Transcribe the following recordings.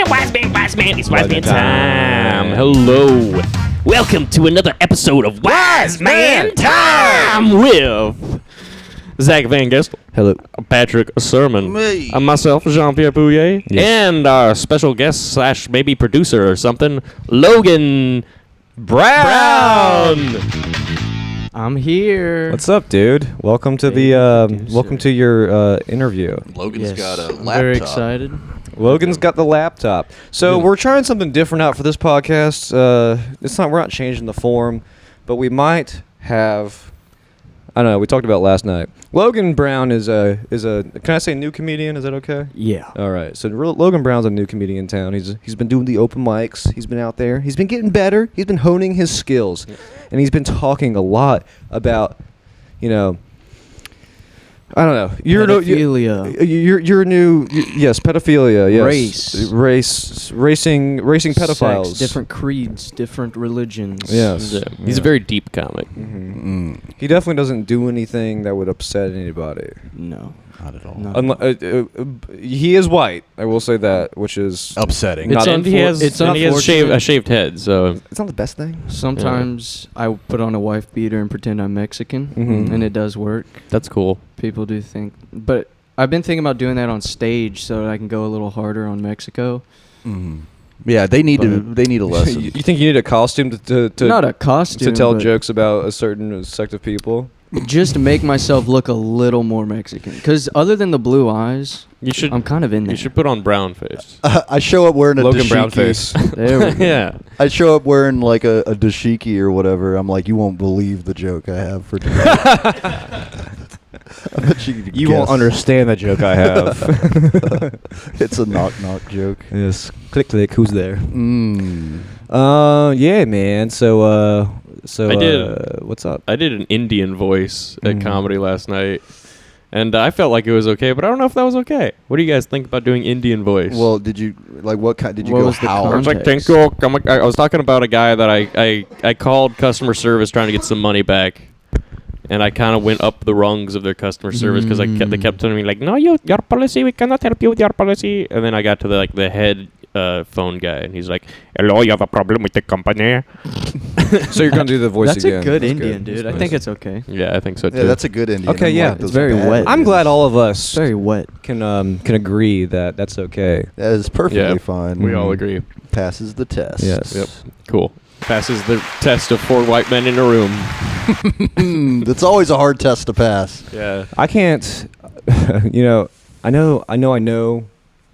It's Wise Man time. Hello. Welcome to another episode of Wise Man Time with Zach Van Gestel. Hello. Patrick Sermon. Me. Myself, Jean-Pierre Pouillet. Yes. And our special guest / maybe producer or something, Logan Brown. I'm here. What's up, dude? Welcome to your interview. Logan's got a laptop. I'm very excited. Logan's got the laptop. So we're trying something different out for this podcast. We're not changing the form, but we might have. I don't know. We talked about it last night. Logan Brown is a. Can I say new comedian? Is that okay? Yeah. All right. So Logan Brown's a new comedian in town. He's been doing the open mics. He's been out there. He's been getting better. He's been honing his skills, and he's been talking a lot about, I don't know. Pedophilia. You're new. Yes, pedophilia. Yes. Race. Racing pedophiles. Sex, different creeds, different religions. Yes. Yeah. He's a very deep comic. Mm-hmm. He definitely doesn't do anything that would upset anybody. No. Not at all. No. He is white. I will say that, which is Upsetting. It's Not and he has unfortunate. a shaved head, so it's not the best thing. Sometimes I put on a wife beater and pretend I'm Mexican, Mhm. and it does work. that's cool. People do think, but I've been thinking about doing that on stage so that I can go a little harder on Mexico. Mm. Yeah, they need a lesson. You think you need a costume to Not a costume to tell but jokes about a certain sect of people? just to make myself look a little more Mexican. Because other than the blue eyes, You should I'm kind of in there. you should put on brown face. I show up wearing a Logan dashiki. Brown face. There we go. Yeah. I show up wearing like a dashiki or whatever. I'm like, you won't believe the joke I have for today. I bet you could You won't guess. understand the joke I have. It's a knock joke. Yes. Click click. Who's there? Mm. Yeah, man. So I did. What's up? I did an Indian voice at Mhm. comedy last night, and I felt like it was okay, but I don't know if that was okay. What do you guys think about doing Indian voice? Well, did you like what kind? Did you What go was the howl? I was like, thank context? you. I was talking about a guy that I called customer service trying to get some money back, and I kind of went up the rungs of their customer service because they kept telling me like, no, your policy, we cannot help you with your policy, and then I got to the head phone guy, and he's like, hello, you have a problem with the company? So you're gonna do the voice That's again? a good That's Indian, dude. I think it's okay. Yeah, I think so too. Yeah, that's a good Indian. Okay, yeah. those It's very bad wet. I'm Indians. glad all of It's us very wet. can agree that that's okay. That is perfectly Yeah, fine. we all agree. Passes the test. Yes. Yep. Cool. Passes the test of 4 white men in a room. That's always a hard test to pass. Yeah. I can't. I know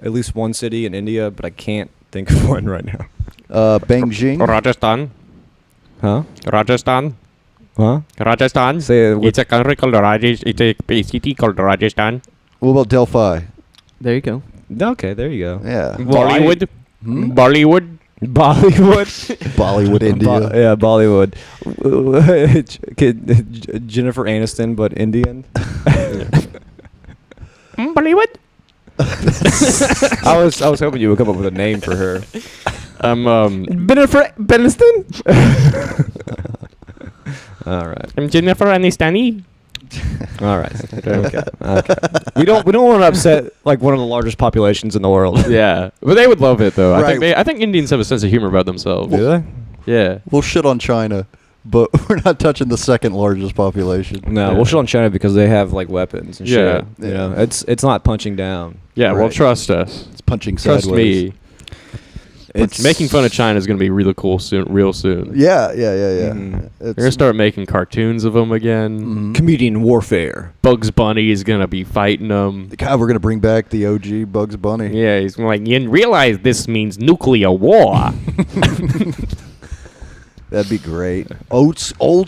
at least one city in India, but I can't think of one right now. Beijing. Rajasthan. Huh? Rajasthan. Huh? Rajasthan. Say it. It's a country called Rajasthan. It's a city called Rajasthan. What about Delphi? There you go. Okay, there you go. Yeah. Bollywood. Hmm? Bollywood. Bollywood. Bollywood, India. Yeah, Bollywood. Jennifer Aniston, but Indian. Bollywood. I was hoping you would come up with a name for her. Jennifer Aniston. All right. I'm Jennifer Anistani. All right. Okay. We don't want to upset like one of the largest populations in the world. Yeah, but they would love it though. Right. I think Indians have a sense of humor about themselves. Do they? Yeah. We'll shit on China, but we're not touching the second largest population. No, Yeah. we'll shit on China because they have like weapons and Yeah. shit. You know, it's not punching down. Yeah. Well, Right. trust us. It's punching Trust sideways. me. Making fun of China is going to be really cool soon. Real soon. Yeah. Mhm. They're going to start making cartoons of them again. Mhm. Comedian warfare. Bugs Bunny is going to be fighting them. God, we're gonna bring back the OG Bugs Bunny. Yeah, he's like, you realize this means nuclear war. That'd be great. Old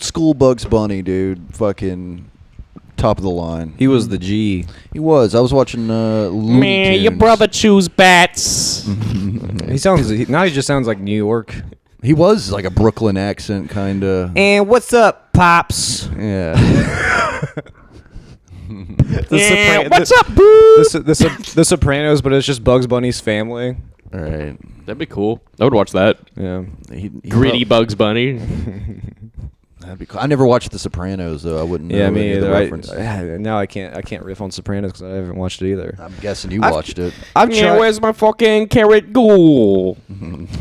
school Bugs Bunny, dude. Fucking top of the line. He was the G. He was. I was watching Looney Man, your Tunes. brother chews bats. He now he just sounds like New York. He was like a Brooklyn accent, kind of. And what's up, pops? Yeah. What's up, boo? The Sopranos, but it's just Bugs Bunny's family. All right. That'd be cool. I would watch that. Yeah. He Gritty Bugs Bunny. That'd be cool. I never watched The Sopranos though. I wouldn't know Yeah, me any of the either. references. Now I can't riff on Sopranos because I haven't watched it either. I'm guessing you watched it. I've Yeah, tried. where's my fucking carrot ghoul?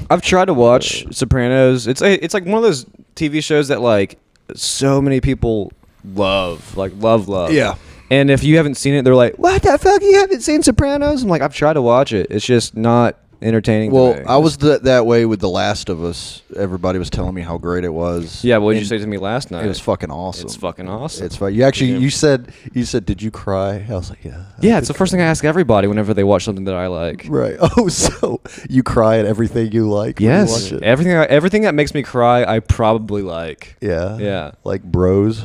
I've tried to watch Sopranos. It's like one of those TV shows that like so many people love. Yeah. And if you haven't seen it, they're like, "What the fuck? You haven't seen Sopranos?" I'm like, I've tried to watch it. It's just not entertaining. Well, to me. I was that way with The Last of Us. Everybody was telling me how great it was. Yeah, what did you And say to me last night? It was fucking awesome. It's fucking awesome. It's fun. You said, did you cry? I was like, yeah. Yeah, it's the first thing I ask everybody whenever they watch something that I like. Right. Oh, so you cry at everything you like? when you Yes, watch it? everything that makes me cry, I probably like. Yeah. Yeah. Like Bros.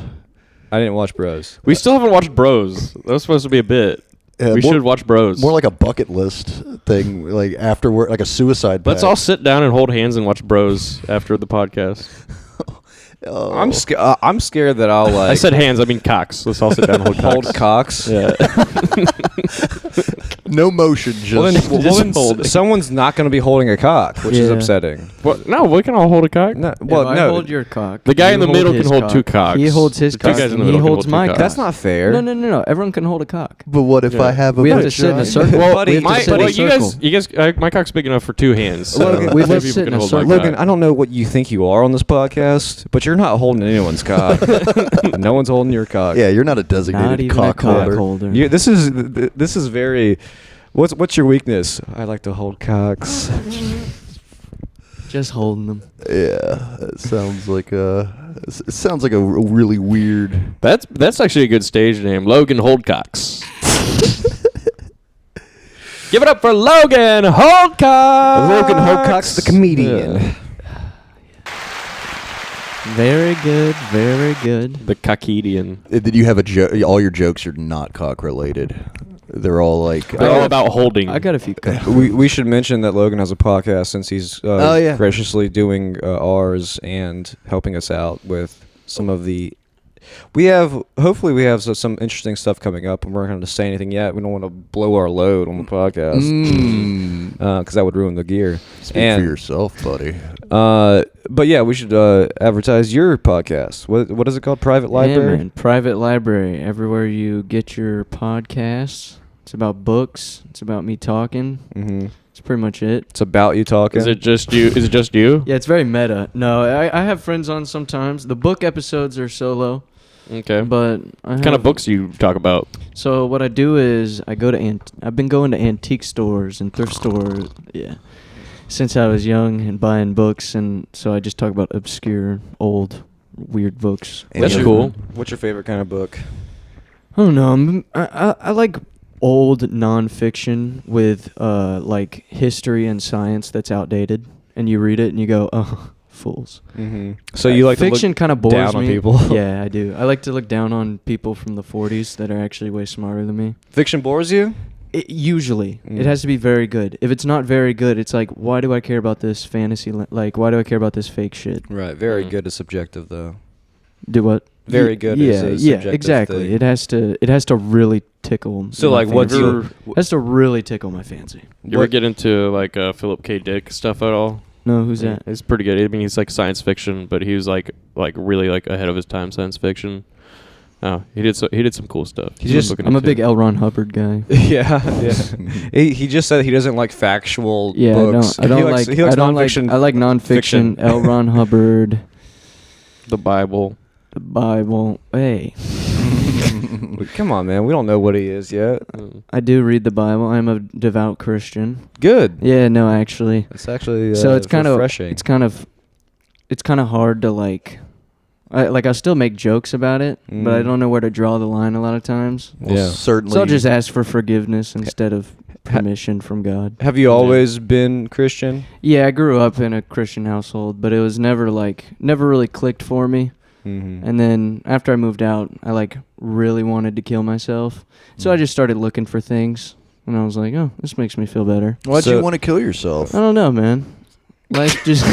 I didn't watch Bros. We still haven't watched Bros. That was supposed to be a bit. Yeah, we more- should watch Bros. More like a bucket list thing, like afterward, like a suicide. Let's pact. all sit down and hold hands and watch Bros after the podcast. Oh. I'm scared that I'll like. I said hands, I mean cocks. Let's all sit down and hold cocks. hold cocks. Yeah. No motion, just. Well, then, Just holding. someone's not going to be holding a cock, which is Yeah. upsetting. Well, no, we can all hold a cock. No, If well, I no, hold your cock. The guy you in the middle can his hold two cocks. He holds his The two cock. guys in the He middle can holds hold two my cocks. cock. that's not fair. No. Everyone can hold a cock. But what if Yeah. I have a? We have to sit in a circle. Well, Buddy, we have to my- sit in well, a circle. you guys, my cock's big enough for two hands. So Logan, we two let's people sit can in a hold my circle. Logan, cock. I don't know what you think you are on this podcast, but you're not holding anyone's cock. No one's holding your cock. Yeah, you're not a Not designated even cock a cock holder. holder. This is very. What's your weakness? I like to hold cocks. Just holding them. Yeah, it sounds like a really weird. That's actually a good stage name, Logan Holdcocks. Give it up for Logan Holdcocks. Logan Holdcocks, the comedian. Yeah. Very good. Very good. The cockedian. Did you have a joke? All your jokes are not cock related. They're all like. They're all about holding. I got a few cocks. We should mention that Logan has a podcast since he's Oh, yeah. graciously doing ours and helping us out with some of the. Hopefully we have some interesting stuff coming up, and we're not going to say anything yet. We don't want to blow our load on the podcast because that would ruin the gear. Speak for yourself, buddy. But yeah, we should advertise your podcast. What is it called? Private Library? Yeah, man. Private library. Everywhere you get your podcasts. It's about books. It's about me talking. Mm-hmm. That's pretty much it. It's about you talking. Is it just you? Is it just you? Yeah, it's very meta. No, I have friends on sometimes. The book episodes are solo. Okay. But What kind of books do you talk about? So what I do is I go to I've been going to antique stores and thrift stores, since I was young and buying books, and so I just talk about obscure, old, weird books. That's Yeah. cool. What's your favorite kind of book? I don't know. I like old nonfiction with like history and science that's outdated, and you read it and you go, oh, fools. Mm-hmm. So you like fiction to look kind of bores down on me. people? Yeah, I do. I like to look down on people from the 40s that are actually way smarter than me. Fiction bores you? Usually, Mm. it has to be very good. If it's not very good, it's like, why do I care about this fantasy? Like, why do I care about this fake shit? Right. Very Mm. good is subjective, though. Do what? Very good Yeah, is a yeah, subjective exactly. thing. It has to really tickle. So, my like, what's fancy. your... It has to really tickle my fancy. You ever get into like Philip K. Dick stuff at all? No, who's that? It's pretty good. I mean, he's like science fiction, but he was like really like ahead of his time science fiction. Oh, he did some cool stuff. He's just- I'm a big L. Ron Hubbard guy. yeah. He just said he doesn't like factual Yeah, books. I don't he likes, like. he likes I don't like. nonfiction. I like nonfiction. fiction. L. Ron Hubbard, The Bible. the Bible. Hey, Come on, man. We don't know what he is yet. I do read the Bible. I'm a devout Christian. Good. Yeah, no, actually. It's actually So it's kind of refreshing. it's kind of hard to like. I still make jokes about it, but I Mm. don't know where to draw the line a lot of times. Well, Yeah. certainly. So I'll just ask for forgiveness instead of permission from God. Have you always been Christian? Yeah, I grew up in a Christian household, but it was never really clicked for me. Mm-hmm. And then after I moved out, I really wanted to kill myself. So I just started looking for things, and I was like, "Oh, this makes me feel better." Why'd So- you want to kill yourself? I don't know, man. Life just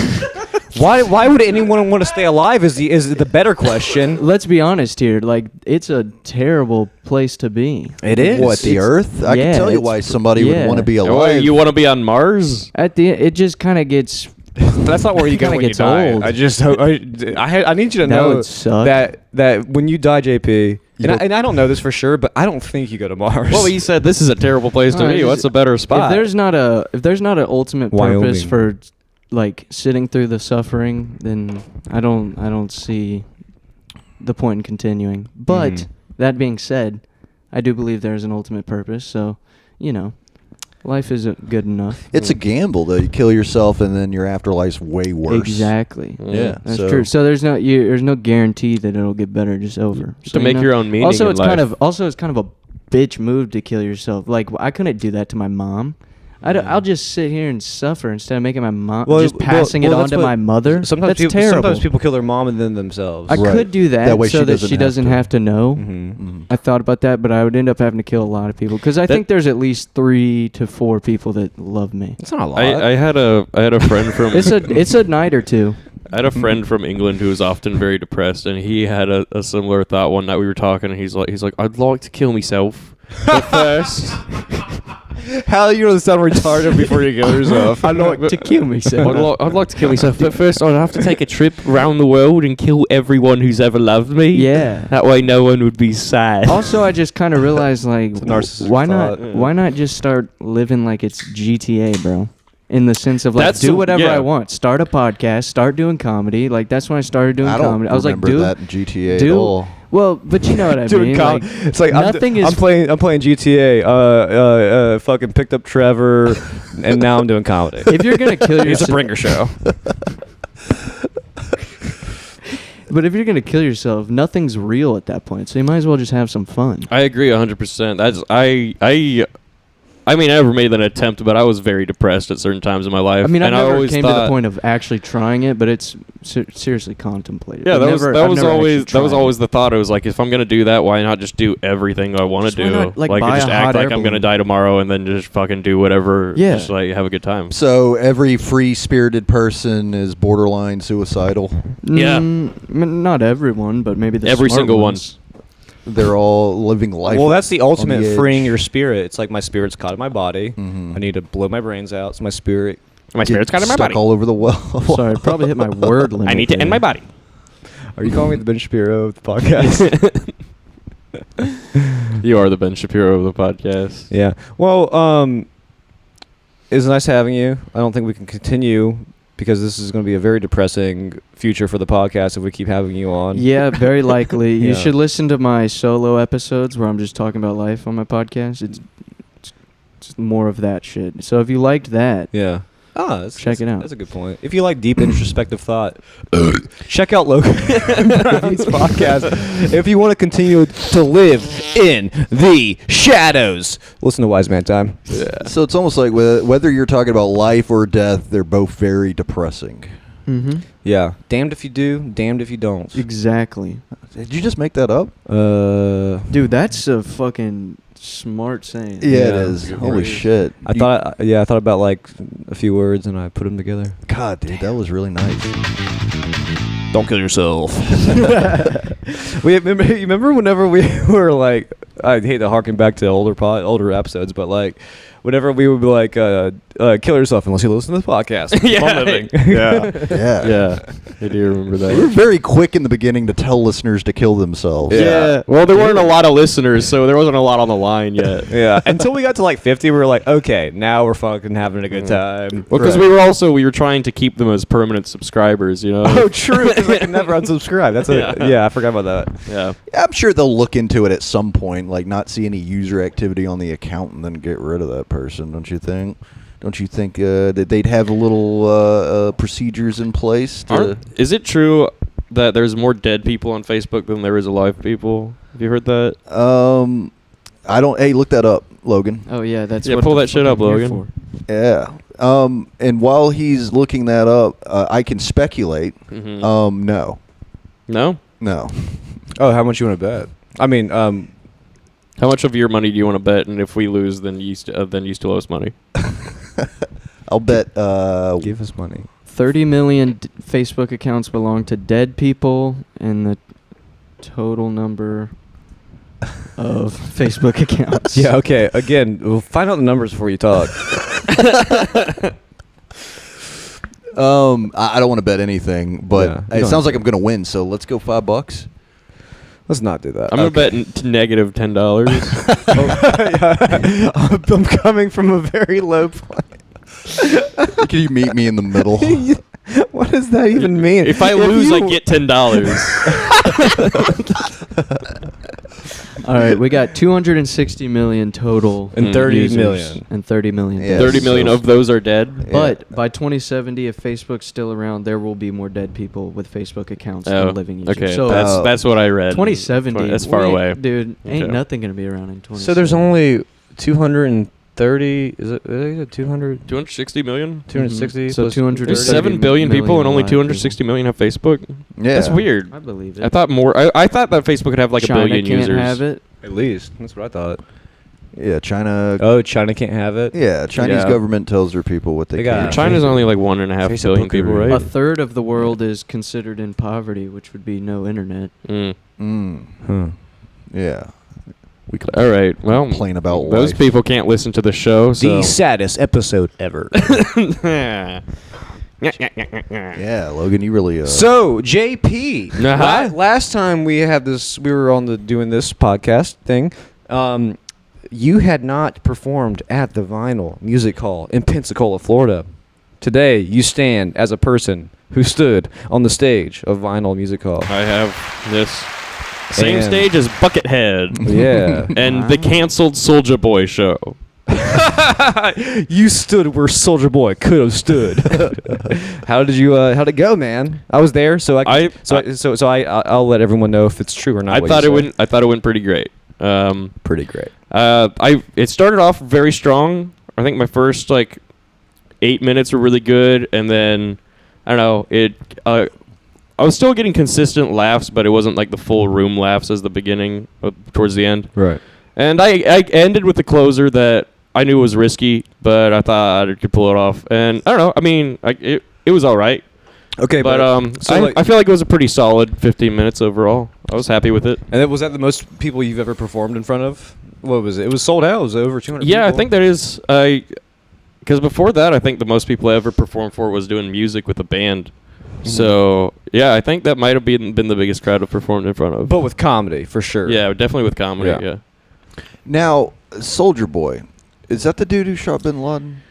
Why would anyone want to stay alive is the better question. Let's be honest here. It's a terrible place to be. It is. What, the Earth? I yeah, can tell you it's- why somebody would yeah. want to be Oh, alive. you want to be on Mars? At the it just kind of gets That's not where you go Kinda when you gets die. old. I just hope, I need you to That know would suck. that when you die, JP, don't- and I don't know this for sure, but I don't think you go to Mars. Well, you said this is a terrible place to Alright, be. just- What's a better spot? If there's not an ultimate purpose Wyoming. for like sitting through the suffering, then I don't see the point in continuing. But Mhm. that being said, I do believe there's an ultimate purpose. So, life is good enough. It's a gamble though. You kill yourself and then your afterlife's way worse. Exactly. Yeah, That's so- true. So there's no guarantee that it'll get better just over. To So, make your own meaning Also, in it's life. kind of a bitch move to kill yourself. Like I couldn't do that to my mom. I'll just sit here and suffer instead of making my mom passing it on that's to what- my mother. Sometimes That's terrible. Sometimes people kill their mom and then themselves. I Right. could do that, That way so she that doesn't she have doesn't to. have to know. Mhm. I thought about that, but I would end up having to kill a lot of people because I think there's at least 3 to 4 people that love me. It's not a lot. I had a friend from It's a night or two. I had a friend from England who was often very depressed, and he had a similar thought one night. We were talking, and he's like, I'd like to kill myself, but first, How are you going to sound retarded before you kill yourself? I'd like to kill myself. I'd like to kill myself, but first I'd have to take a trip around the world and kill everyone who's ever loved me. Yeah. That way, no one would be sad. Also, I just kind of realized, like, It's a narcissistic why thought. not? Why not just start living like it's GTA, bro? In the sense of like, That's do whatever yeah. I want. Start a podcast. Start doing comedy. Like that's when I started doing I don't comedy. I was like, remember that in GTA at do. all. Well, but you know what I Doing mean. com- Like, it's like nothing is. I'm playing GTA. Fucking picked up Trevor, and now I'm doing comedy. If you're gonna kill It's a yourself, bringer show. but if you're gonna kill yourself, nothing's real at that point. So you might as well just have some fun. I agree 100%. That's I mean, I never made an attempt, but I was very depressed at certain times in my life. I mean, I and never always came to thought, the point of actually trying it, but it's seriously contemplated. Yeah, I've that was never- that I've was never always actually that was tried it. always the thought. It was like, if I'm gonna do that, why not just do everything I want to Just why do? not, like, buy just a act hot like air I'm gonna balloon? die tomorrow, and then just fucking do whatever. Yeah. Just like have a good time. So every free-spirited person is borderline suicidal. Yeah. Not everyone, but maybe the Every smart single one. ones. They're all living life. Well, that's the ultimate edge. freeing your spirit. It's like my spirit's caught in my body. Mhm. I need to blow my brains out. So my spirit. My spirit's got in my stuck body. all over the well. Sorry, I probably hit my word limit. I need to there. end my body. Are you calling me the Ben Shapiro of the podcast? You are the Ben Shapiro of the podcast. Yeah. Well, it's nice having you. I don't think we can continue because this is going to be a very depressing future for the podcast if we keep having you on. Yeah, very likely. You Yeah. should listen to my solo episodes where I'm just talking about life on my podcast. It's more of that shit. So if you liked that, Yeah. Check it out. That's a good point. If you like deep introspective thought, check out Logan Brown's podcast. If you want to continue to live in the shadows, listen to Wise Man Time. Yeah. So it's almost like whether you're talking about life or death, they're both very depressing. Yeah. Damned if you do, damned if you don't. Exactly. Did you just make that up? Dude, that's a fucking smart saying. Yeah, it Yeah. is. Holy shit. I thought about like a few words and I put them together. God, dude, that was really nice. Don't kill yourself. You remember whenever we were like, I hate to harken back to older episodes, but like, whenever we would be like, kill yourself unless you listen to the podcast. Keep on living. Yeah. Yeah. Yeah. I do remember that. We were very quick in the beginning to tell listeners to kill themselves. Yeah. Well, there weren't a lot of listeners, so there wasn't a lot on the line yet. Yeah. Until we got to like 50, we were like, okay, now we're fucking having a good time. Well, because Right. we were trying to keep them as permanent subscribers, you know. Oh, true. Because I can never unsubscribe. That's yeah, I forgot about that. Yeah. I'm sure they'll look into it at some point, like not see any user activity on the account and then get rid of that person, don't you think? Don't you think that they'd have a little procedures in place to... Is it true that there's more dead people on Facebook than there is alive people? Have you heard that? I don't... Hey, look that up, Logan. Oh yeah, that's Yeah, what pull the that shit fuck up, I'm here Logan. for. Yeah. And while he's looking that up, I can speculate. Mhm. No. No? No. Oh, how much you want to bet? I mean, How much of your money do you want to bet? And if we lose, then you still owe us money. I'll bet... give us money. 30 million Facebook accounts belong to dead people, and the total number of Facebook accounts. Yeah, okay. Again, we'll find out the numbers before you talk. I don't want to bet anything, but Yeah, it don't sounds like have I'm going to win. So let's go $5. Let's not do that. I'm gonna bet negative $10. I'm coming from a very low point. Can you meet me in the middle? What does that even mean? If I lose, I get $10. All right, we got 260 million total And 30 users million. and 30 million. Yeah, dead. 30 million so- of those are dead. But by 2070, if Facebook's still around, there will be more dead people with Facebook accounts Oh, than living users. okay, So that's what I read. 2070, That's far we ain't- away, dude. Ain't Okay. nothing gonna be around in 2070. So there's only 230. Is it 200? 260 million. 260. So plus 230 There's 30 7 billion people, and only alive 260 million have Facebook. Yeah. That's weird. I believe it. I thought more. I thought that Facebook would have like China a billion can't users. have it. At least that's what I thought. Yeah, China. Oh, China can't have it. Yeah, Chinese Yeah. government tells their people what they They got- can. China's only like 1.5 Facebook billion people, are- right? A third of the world is considered in poverty, which would be no internet. Mm. Huh. Yeah. We could All right. Well, complain about those life. people can't listen to the show. So. The saddest episode ever. Yeah, Logan, you really. So JP, Uh-huh. last time we had this, we were on the doing this podcast thing. You had not performed at the Vinyl Music Hall in Pensacola, Florida. Today, you stand as a person who stood on the stage of Vinyl Music Hall. I have this same And- stage as Buckethead Yeah. and the canceled Soulja Boy show. You stood where Soldier Boy could have stood. How'd it go, man? I was there, so I'll let everyone know if it's true or not. I what thought you it said. went. I thought it went pretty great. pretty great. It started off very strong. I think my first like 8 minutes were really good, and then I don't know it. I was still getting consistent laughs, but it wasn't like the full room laughs as the beginning towards the end. Right. And I ended with the closer that I knew was risky, but I thought I could pull it off. And I don't know. I mean, it was all right. Okay, But I feel like it was a pretty solid 15 minutes overall. I was happy with it. and was that the most people you've ever performed in front of? What was it? It was sold out. It was over 200. Yeah, I people? think that is. Because before that, I think the most people I ever performed for was doing music with a band. So yeah, I think that might have been the biggest crowd I've performed in front of. But with comedy, for sure. Yeah, definitely with comedy. Yeah. Yeah. Now, Soldier Boy, is that the dude who shot Bin Laden?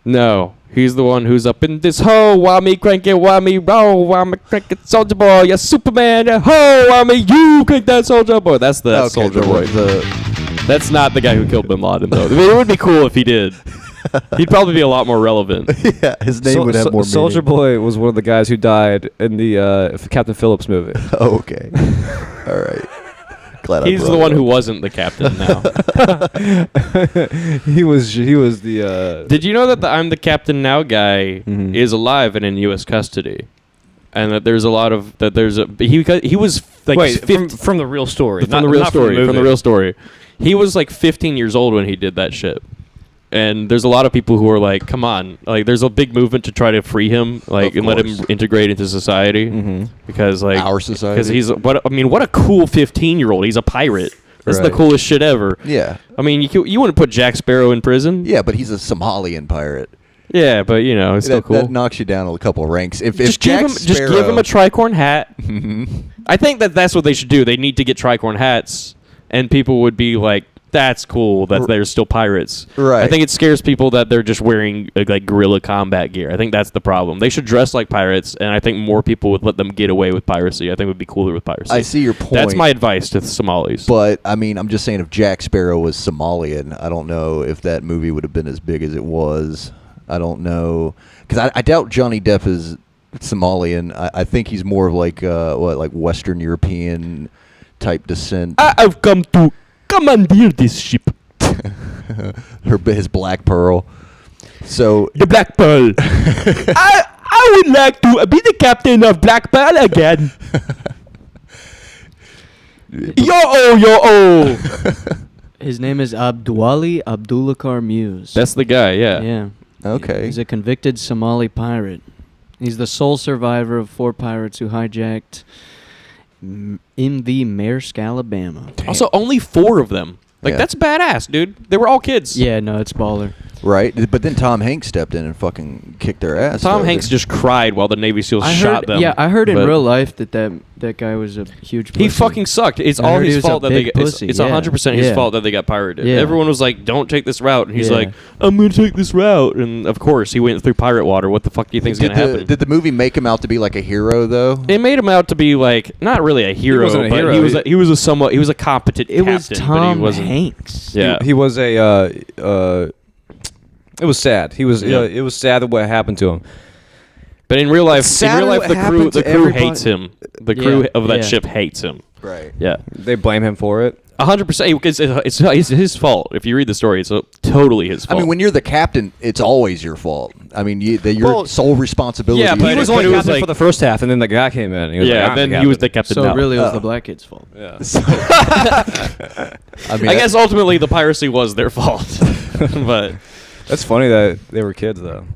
No, he's the one who's up in this hole. While me crank it, while me roll, while me crank it, Soldier Boy, yeah, Superman, yeah, ho, while me you crank that Soldier Boy. That's the Soldier Boy. That's not the guy who killed Bin Laden, though. I mean, it would be cool if he did. He'd probably be a lot more relevant. Yeah, his name would have more Soldier meaning. Boy was one of the guys who died in the Captain Phillips movie. Oh, okay. All right. Glad He's I the brought one it who up. wasn't the captain now. he was the. Did you know that the I'm the Captain Now guy Mhm. is alive and in U.S. custody? And that there's a lot of he was like Wait, 50 from the real story, from the real story. He was like 15 years old when he did that shit. And there's a lot of people who are like, come on, like there's a big movement to try to free him, like Of and let him course. integrate into society Mm-hmm. because like Our society. because he's what a cool 15-year-old. He's a pirate. That's the Right. coolest shit ever. Yeah. I mean, you want to put Jack Sparrow in prison? Yeah, but he's a Somalian pirate. Yeah, but you know, it's still That, cool. that knocks you down a couple of ranks. If just Jack give him a tricorn hat. Mhm. I think that's what they should do. They need to get tricorn hats, and people would be like, "That's cool that they're still pirates." Right. I think it scares people that they're just wearing like guerrilla combat gear. I think that's the problem. They should dress like pirates, and I think more people would let them get away with piracy. I think it would be cooler with piracy. I see your point. That's my advice to the Somalis. But I mean, I'm just saying, if Jack Sparrow was Somalian, I don't know if that movie would have been as big as it was. I don't know, because I doubt Johnny Depp is Somalian. I think he's more of like like Western European type descent. I have come to commandeer this ship, His Black Pearl. So the Black Pearl. I would like to be the captain of Black Pearl again. Yo. His name is Abduali Abdulakar Muse. That's the guy. Yeah. yeah. Okay. He's a convicted Somali pirate. He's the sole survivor of 4 pirates who hijacked in the Maersk, Alabama. Also, only 4 of them. Like Yeah. that's badass, dude. They were all kids. Yeah, no, it's baller. Right, but then Tom Hanks stepped in and fucking kicked their ass. Tom though. Hanks just cried while the Navy SEALs I shot heard, them. yeah, I heard in but real life that guy was a huge pussy. He fucking sucked. It's I all heard he his was a fault that they big it's pussy, it's yeah. 100% his Yeah. fault that they got pirated. Yeah. Everyone was like, "Don't take this route," and he's Yeah. like, "I'm gonna take this route." And of course, he went through pirate water. What the fuck do you think is gonna happen? Did the movie make him out to be like a hero though? It made him out to be like not really a hero, wasn't a but hero. he was a competent It was captain, but Tom he wasn't. Hanks. Yeah, He was a. It was sad. He was. It was sad that what happened to him. but in real life, sad what the happened to crew everybody. hates him. The crew Yeah, of that yeah. ship hates him. Right. Yeah, They blame him for it. 100%. Because it's his fault. If you read the story, it's totally his I fault. mean, when you're the captain, it's always your fault. I mean, your Well, sole responsibility. yeah, but He was it only was captain like- for the first half, and then the guy came in. And he was yeah, like, I'm then he was the captain. captain. So now. really, it was the black kid's fault. Yeah. I mean, I guess ultimately the piracy was their fault. But That's funny that they were kids, though.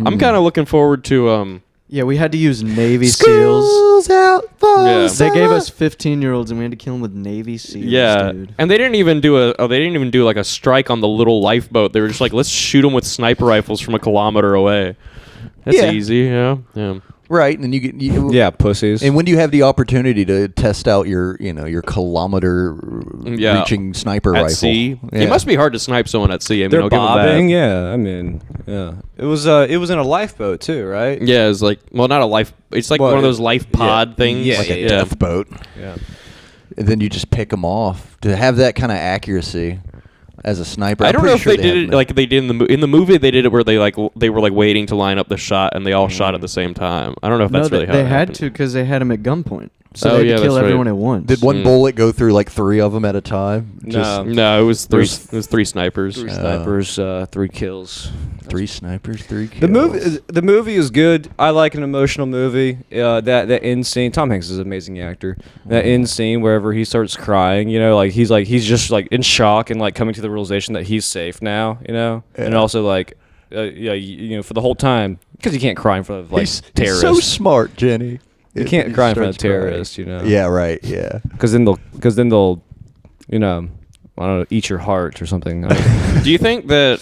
I'm kind of looking forward to Yeah, we had to use Navy SEALs. out for Yeah. They gave us 15-year-olds, and we had to kill them with Navy SEALs. yeah, dude. and they didn't even do like a strike on the little lifeboat. They were just like, let's shoot them with sniper rifles from a kilometer away. That's Yeah. easy, yeah. right, and then you get Yeah, pussies. And when do you have the opportunity to test out your kilometer Yeah. reaching sniper At rifle? sea, Yeah. it must be hard to snipe someone at sea. I mean, They're I'll give 'em bobbing. that. Yeah, I mean, yeah. It was in a lifeboat too, right? Yeah, it's like not a life. It's like Well, one of those life pod yeah. things. Yeah, like a yeah. death boat. Yeah. And then you just pick them off to have that kind of accuracy as a sniper. I I'm don't know pretty if sure they did have it no- like they did in the movie. They did it where they were like waiting to line up the shot and they all shot at the same time. I don't know if that's no, really how they it had happened. to because they had him at gunpoint. So Oh, they had yeah, to kill that's right. everyone at once. Did one Mm. bullet go through like three of them at a time? No. No, it was three. There's- It was three snipers. Three snipers, 3 kills. Three snipers, 3 kills. The movie is good. I like an emotional movie. That end scene. Tom Hanks is an amazing actor. That end scene wherever he starts crying, he's just like in shock and like coming to the realization that he's safe now, and Yeah. also like, for the whole time because you can't cry in front of like He's terrorists. so smart, Jenny. You can't cry in front of starts crying. terrorists, Yeah, right. Yeah. Because then they'll, I don't know, eat your heart or something. I don't- Do you think that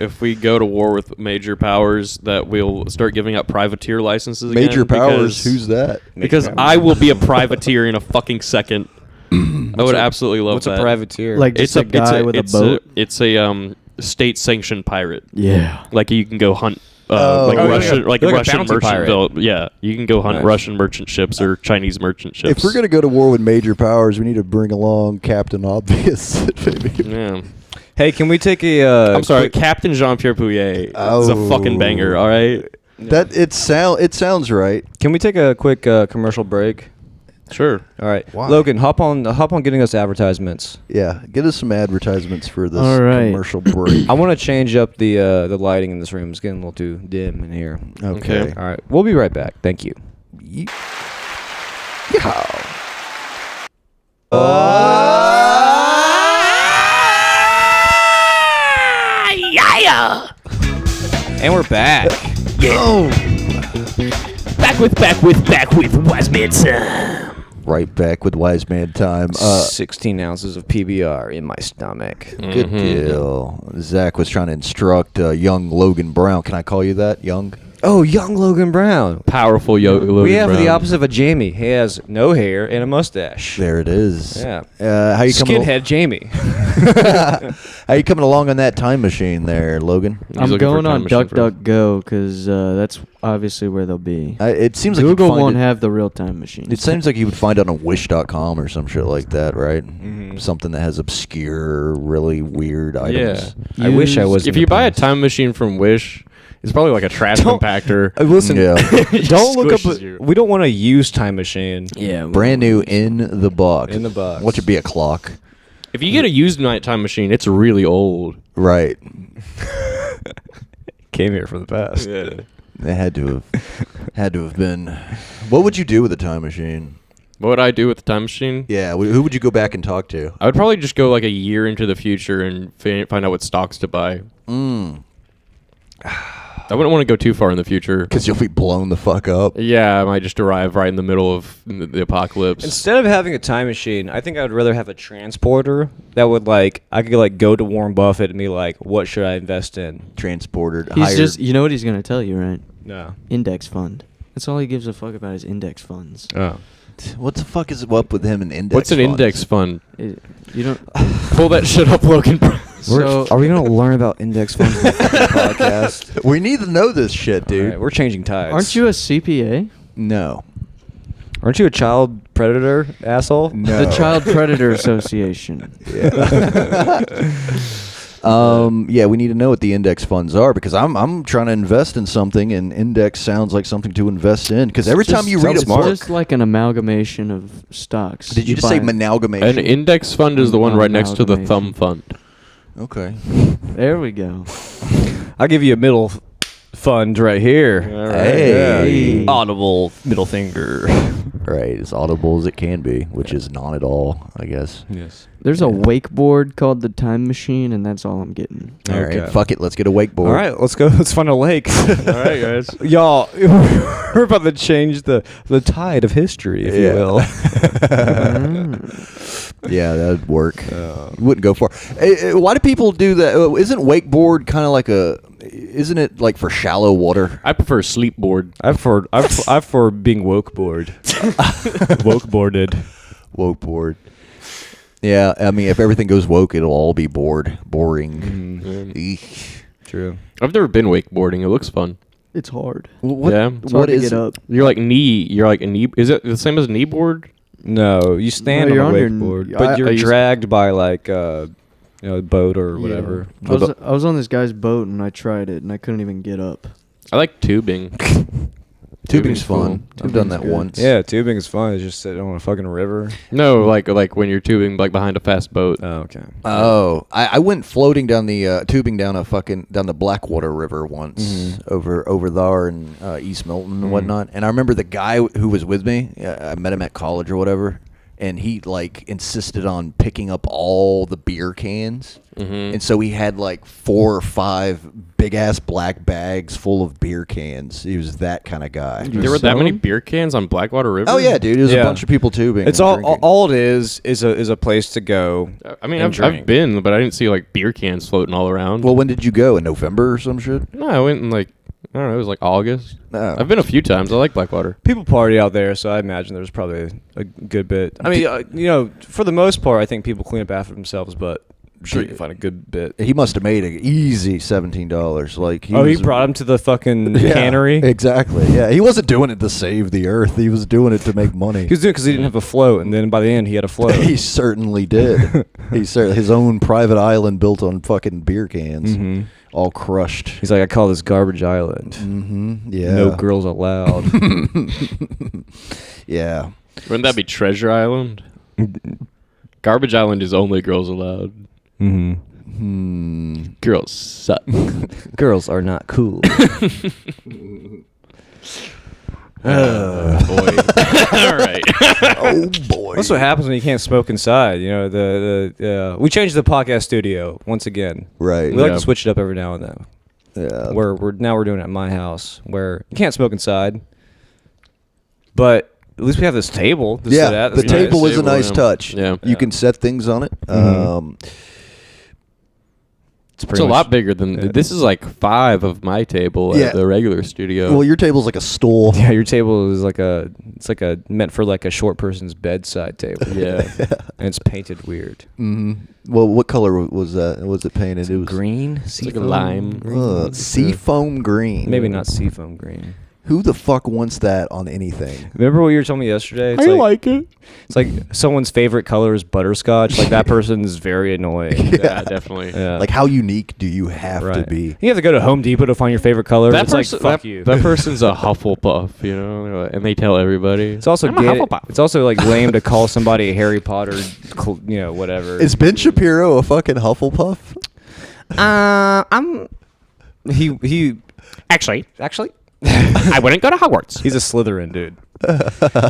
if we go to war with major powers, that we'll start giving out privateer licenses again? Major powers. Because- Who's that? Because I will be a privateer in a fucking second. I would absolutely love What's that. a privateer? Like just a guy with a boat. It's a state-sanctioned pirate. Yeah. Like you can go hunt. Oh. Like Oh, yeah, Russian, yeah. like You're like a Russian bounty merchant pirate. boat. Yeah, you can go hunt Nice. Russian merchant ships or Chinese merchant ships. If we're gonna go to war with major powers, we need to bring along Captain Obvious. Maybe. yeah. Hey, can we take a? I'm sorry, quick- Captain Jean-Pierre Pouillet is a Oh. fucking banger. All right. That it sounds right. Can we take a quick commercial break? Sure. All right, Why? Logan, hop on getting us advertisements. Yeah, get us some advertisements for this All right. commercial break. I want to change up the lighting in this room. It's getting a little too dim in here. Okay. All right, we'll be right back. Thank you. And we're back. Back with Wise Man Sam. Right back with Wise Man Time. 16 ounces of PBR in my stomach. Good deal. Zach was trying to instruct young Logan Brown. Can I call you that, young? Oh, young Logan Brown. Powerful Logan We have Brown. the opposite of a Jamie. He has no hair and a mustache. There it is. Yeah. How you coming? Skinhead Jamie. How you coming along on that time machine there, Logan? He's I'm looking for going a time on machine for us. DuckDuckGo because that's obviously where they'll be. It seems like Google you'd find won't it, have the real time machine. It seems like you would find it on Wish.com or some shit like that, right? Mhm. Something that has obscure, really weird items. I wish I was. If in you the buy a past. time machine from Wish, it's probably like a trash Don't- compactor. Listen, Yeah. don't look up. Squishes you. We don't want to use time machine. yeah, Brand new in the box. In the box. What should be a clock? If you get a used night time machine, it's really old. Right. Came here from the past. It had to have been. What would you do with a time machine? What would I do with the time machine? Yeah, who would you go back and talk to? I would probably just go like a year into the future and find out what stocks to buy. I wouldn't want to go too far in the future. Because you'll be blown the fuck up. Yeah, I might just arrive right in the middle of the apocalypse. Instead of having a time machine, I think I would rather have a transporter that would I could go to Warren Buffett and be like, what should I invest in? Transported. He's hired. just, you know what he's gonna tell you, right? No. Index fund. That's all he gives a fuck about is index funds. Oh. What the fuck is up with him and index What's an funds? index fund? You don't. Pull that shit up, Logan Brown. So Are we going to learn about index funds in the podcast? We need to know this shit, dude. All right, we're changing tides. aren't you a CPA? No. Aren't you a child predator, asshole? No. The Child Predator Association. Yeah, we need to know what the index funds are because I'm trying to invest in something and index sounds like something to invest in because every time you read a It's book, just like an amalgamation of stocks. did you just say buy- amalgamation? An index fund is the one right next to the thumb Amalgamation. fund. Okay. There we go. I'll give you a middle fund right here. Hey. Yeah. Audible middle finger. Right, as audible as it can be, which is not at all, I guess. Yes. There's a wakeboard called the Time Machine, and that's all I'm getting. All right, Okay. fuck it, let's get a wakeboard. All right, let's go. Let's find a lake. All right, guys. Y'all, we're about to change the tide of history, if you will. Yeah, that'd work. You wouldn't go far. Why do people do that? Isn't wakeboard kind of like isn't it like for shallow water? I prefer sleep board. I've for being woke board. Woke boarded. Woke board. Yeah, I mean, if everything goes woke, it'll all be boring. Eek. True. I've never been wakeboarding. It looks fun. It's hard. What, Yeah. It's hard what to is get it? up. You're like a knee. Is it the same as knee board? No, you stand No, you're on a on your wakeboard, kn- but I you're used- dragged by a boat or whatever. I was on this guy's boat, and I tried it, and I couldn't even get up. I like tubing. Tubing's cool. fun. I've done Tubing's that good. once. Yeah, tubing is fun. It's just sitting on a fucking river. No, like when you're tubing like behind a fast boat. Oh, okay. Oh, I went floating down the tubing down the Blackwater River once over there in East Milton and whatnot. And I remember the guy who was with me. I met him at college or whatever, and he insisted on picking up all the beer cans. And so he had 4 or 5 big ass black bags full of beer cans. He was that kind of guy. There were that many beer cans on Blackwater River? Oh yeah, dude. There's Yeah. a bunch of people tubing. It's and all drinking. all it is a place to go. I mean, and I've drink. been, but I didn't see beer cans floating all around. Well, when did you go? In November or some shit? No, I went in I don't know, it was August. Oh. I've been a few times. I like Blackwater. People party out there, so I imagine there's probably a good bit. I mean, for the most part, I think people clean up after themselves, but I'm sure you can find a good bit. He must have made an easy $17. He brought him to the fucking Yeah, cannery. Exactly. Yeah, he wasn't doing it to save the earth. He was doing it to make money. He was doing it because he didn't have a float, and then by the end, he had a float. He certainly did. His own private island built on fucking beer cans, all crushed. He's like, I call this garbage island. Yeah. No girls allowed. Yeah. Wouldn't that be Treasure Island? Garbage Island is only girls allowed. Girls suck. Girls are not cool. Boy. All right. Oh boy. That's what happens when you can't smoke inside. We changed the podcast studio once again. Right. We like Yeah. to switch it up every now and then. Yeah. We're doing it at my house where you can't smoke inside, but at least we have this table to sit Yeah, at. the That's table nice. is a nice yeah. touch. Yeah. You can set things on it. It's It's a lot bigger than this is 5 of my table Yeah. at the regular studio. Well, your table's like a stool. Yeah, your table is meant for a short person's bedside table. Yeah. And it's painted weird. Well, what color was that? Was it painted? It was Green, It's like a lime. seafoam green. Maybe not seafoam green. Who the fuck wants that on anything? Remember what you were telling me yesterday? It's it. It's like someone's favorite color is butterscotch. Like that person is very annoying. Yeah, definitely. Yeah. Like, how unique do you have to be? You have to go to Home Depot to find your favorite color. That It's person, like, fuck you. that person's a Hufflepuff, and they tell everybody. It's also I'm a Hufflepuff. it's also lame to call somebody a Harry Potter, whatever. Is Ben Shapiro a fucking Hufflepuff? He Actually, I wouldn't go to Hogwarts. he's a Slytherin dude.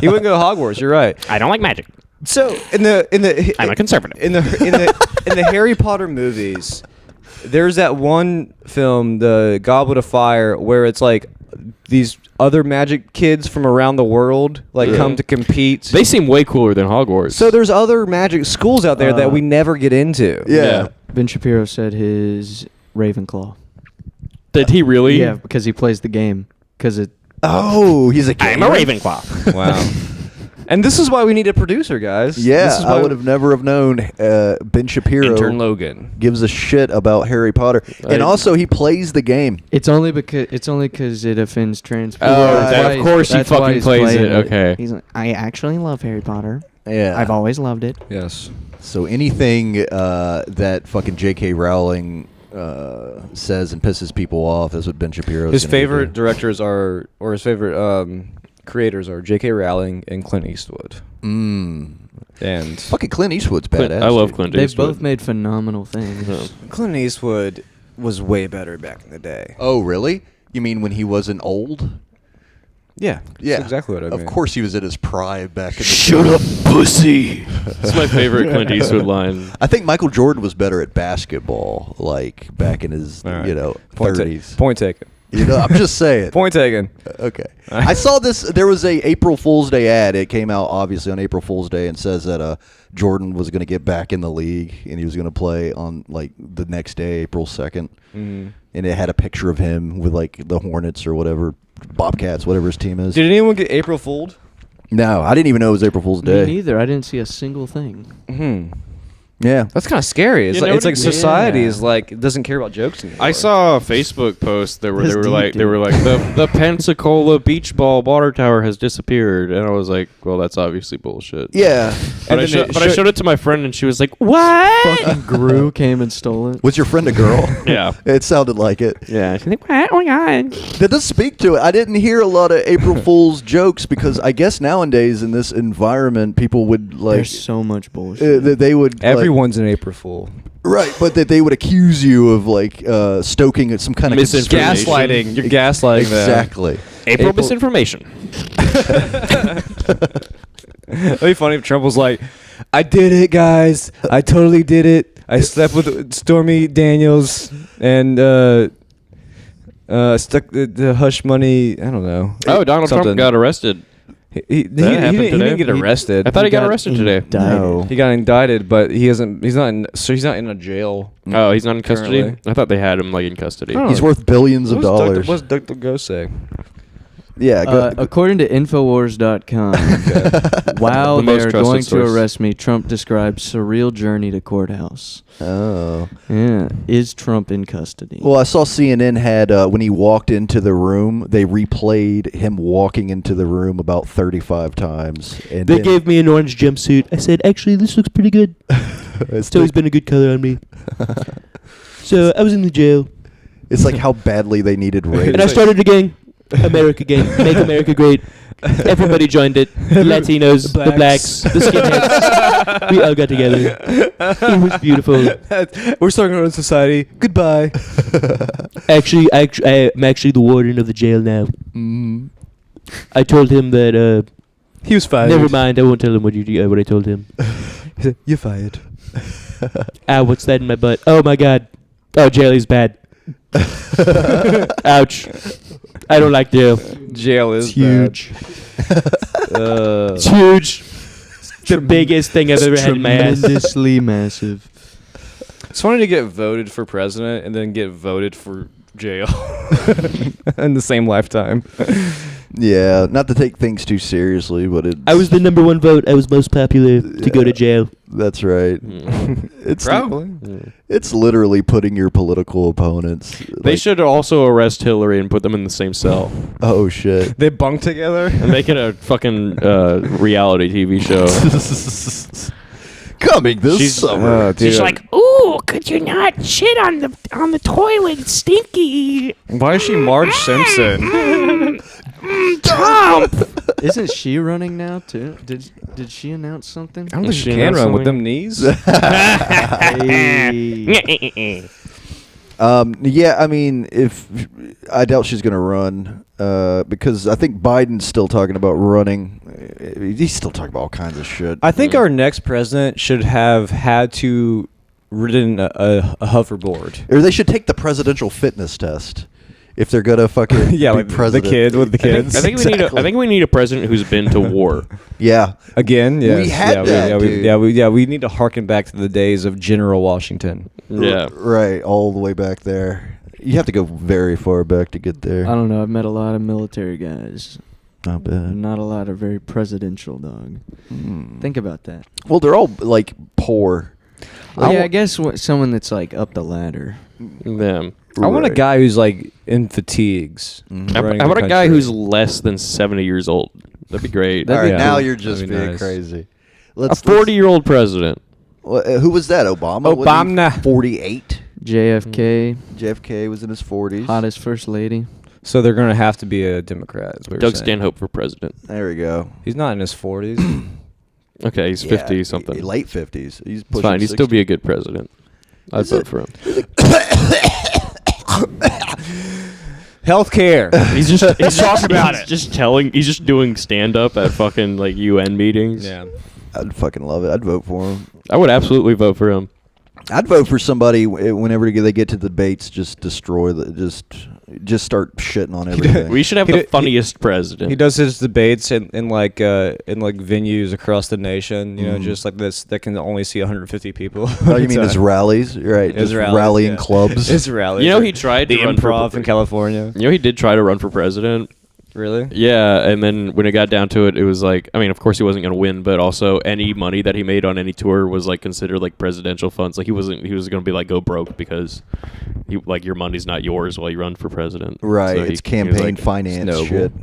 He wouldn't go to Hogwarts. You're right. I don't like magic. So in the I'm a conservative. in the Harry Potter movies, There's that one film, The Goblet of Fire, where it's like these other magic kids from around the world come to compete. They seem way cooler than Hogwarts. So there's other magic schools out there that we never get into. Yeah. Ben Shapiro said his Ravenclaw. Did he really? Yeah, because he plays the game. Because it. Oh, he's a gamer? I'm a Ravenclaw. Wow. And this is why we need a producer, guys. Yeah, This is why I would have never have known Ben Shapiro Intern Logan gives a shit about Harry Potter. And also, he plays the game. It's only because it offends trans people. Oh, That's that- why of he's- course he that's why fucking he's plays playing it. Okay. He's like, I actually love Harry Potter. Yeah. I've always loved it. Yes. So anything that fucking J.K. Rowling says and pisses people off, that's what Ben Shapiro. His favorite directors are, or his favorite creators are J.K. Rowling and Clint Eastwood. And Fucking Clint Eastwood's badass. I love dude. Clint They've Eastwood. both made phenomenal things. Yeah. Clint Eastwood was way better back in the day. Oh, really? You mean when he wasn't old? Yeah. Yeah, That's exactly what I mean. Of course, he was at his prime back in the Shut day. up, pussy. That's my favorite Clint Eastwood line. I think Michael Jordan was better at basketball, like back in his, All right. Point 30s. Point taken. I'm just saying. Point taken. Okay. I saw this. There was a April Fool's Day ad. It came out obviously on April Fool's Day and says that Jordan was going to get back in the league and he was going to play on like the next day, April 2nd. Mm-hmm. And it had a picture of him with like the Hornets or whatever, Bobcats, whatever his team is. Did anyone get April Fooled? No, I didn't even know it was April Fool's Me Day. neither. I didn't see a single thing. Mm-hmm. Yeah. That's kind of scary. It's You like know it's like what- society Yeah. is like doesn't care about jokes anymore. I saw a Facebook post that were That's deep, they were dude. like the Pensacola beach ball water tower has disappeared, and I was like, well, that's obviously bullshit. Yeah. But, I, then I showed it to my friend, and she was like, what? Fucking Gru came and stole it. Was your friend a girl? Yeah. It sounded like it. Yeah. She's like, what? Oh my god. That does speak to it. I didn't hear a lot of April Fool's jokes because I guess nowadays in this environment, people would like There's so much bullshit. that they would like- Everyone's an April Fool. right, but that they would accuse you of like stoking some kind of Misinformation. Gaslighting. You're gaslighting them. Exactly. April misinformation. It'd be funny if Trump was like, I did it, guys. I totally did it. I slept with Stormy Daniels and stuck the hush money. I don't know. Oh, Donald Something. Trump got arrested. He happened didn't today? get arrested. I thought he got got arrested today. indicted. No. He got indicted, but he's not in a jail. Oh, he's not in custody? Currently. I thought they had him like in custody. Oh. He's worth billions of What's dollars. What's Dr. Go say? Yeah. According to Infowars.com, while The most they're trusted going source. to arrest me, Trump described surreal journey to courthouse. oh. Yeah. Is Trump in custody? Well, I saw CNN had when he walked into the room, they replayed him walking into the room about 35 times. And They then- gave me an orange jumpsuit. I said, actually, this looks pretty good. It's always been a good color on me. So I was in the jail. It's like how badly they needed ratings. And I started a gang. America gang. Make America great. Everybody joined it. The Latinos, the blacks, the skinheads. We all got together. It was beautiful. We're starting our own society. Goodbye. I'm actually the warden of the jail now. Mm. I told him that, He was fired. never mind, I won't tell him what I told him. He said, you're fired. Ow, what's that in my butt? Oh my god. Oh, jail is bad. Ouch. I don't like jail. Jail is It's huge. It's huge. The biggest thing I've ever had in my ass. Tremendously massive. It's funny to get voted for president and then get voted for jail in the same lifetime. Yeah, not to take things too seriously, but it's... I was the number one vote. I was most popular to go to jail. That's right. Mm. It's Probably. It's literally putting your political opponents... They like- should also arrest Hillary and put them in the same cell Oh, shit. They bunk together. and make it a fucking reality TV show. Coming this She's- summer. Dude, ooh, could you not shit on the toilet? It's stinky. why is she Marge Simpson? Trump. Isn't she running now too? Did she announce something? I don't think Is she she can not run with something? them knees. Hey. Yeah, I mean, I doubt she's going to run because I think Biden's still talking about running. He's still talking about all kinds of shit. I think our next president should have had to ridden a hoverboard. Or they should take the presidential fitness test if they're gonna fucking Yeah, be like president. the kid with the kids. I think we need a president who's been to war. Yeah. Again, yes. We had that, dude. We need to harken back to the days of General Washington. Yeah. Right, all the way back there. You have to go very far back to get there. I don't know. I've met a lot of military guys. Not bad. Not a lot are very presidential, dog. Think about that. Well, they're all like poor. I guess someone that's like up the ladder. Them. I want a Right. guy who's like in fatigues. How running about the a guy country. who's less than 70 years old? That'd be great. All right, Yeah. now you're just That'd be being nice. crazy. A 40-year-old president. Who was that? Obama. Obama. 48. JFK, JFK was in his 40s. hottest first lady. So they're gonna have to be a Democrat. Is what you're Doug saying. Stanhope for president. There we go. He's not in his 40s. Okay, he's 50 something. Late 50s. He's It's pushing fine. He'd 60. still be a good president. I'd vote for him. Healthcare. He's talking about it. He's just doing stand up at fucking like UN meetings. Yeah. I'd fucking love it. I'd vote for him. I would absolutely vote for him. I'd vote for somebody whenever they get to debates, just destroy just start shitting on everything. We should have He the d- he- funniest president. He does his debates in like venues across the nation. You know, just like this that can only see 150 people. Oh, you mean his rallies? Right. His Just rallies, rallying yeah. clubs. His rallies. You know, he tried the to run for improv in California. You know, he did try to run for president. Really? Yeah, and then when it got down to it, it was like, I mean, of course he wasn't going to win, but also any money that he made on any tour was like considered like presidential funds. Like he was going to be like go broke because your money's not yours while you run for president. Right. So It's he was campaign like, finance noble. shit.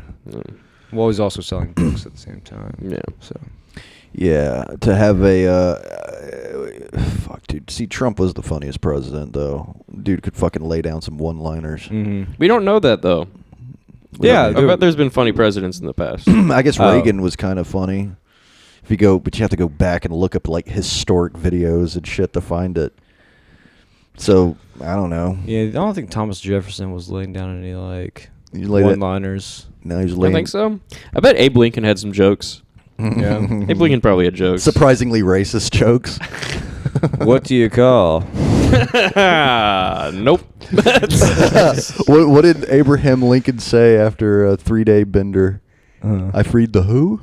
Well, he's also selling books at the same time. Yeah. So. Yeah, to have a fuck, dude. See, Trump was the funniest president, though. Dude could fucking lay down some one-liners. Mm-hmm. We don't know that though. Yeah, I bet there's been funny presidents in the past. I guess Oh. Reagan was kind of funny. But you have to go back and look up like historic videos and shit to find it. So I don't know. Yeah, I don't think Thomas Jefferson was laying down any like You laid it- one-liners. No, he's I laying. think so. I bet Abe Lincoln had some jokes. Yeah. Abe Lincoln probably had jokes. Surprisingly racist jokes. What do you call? Nope. What did Abraham Lincoln say after a 3-day bender? I freed the who?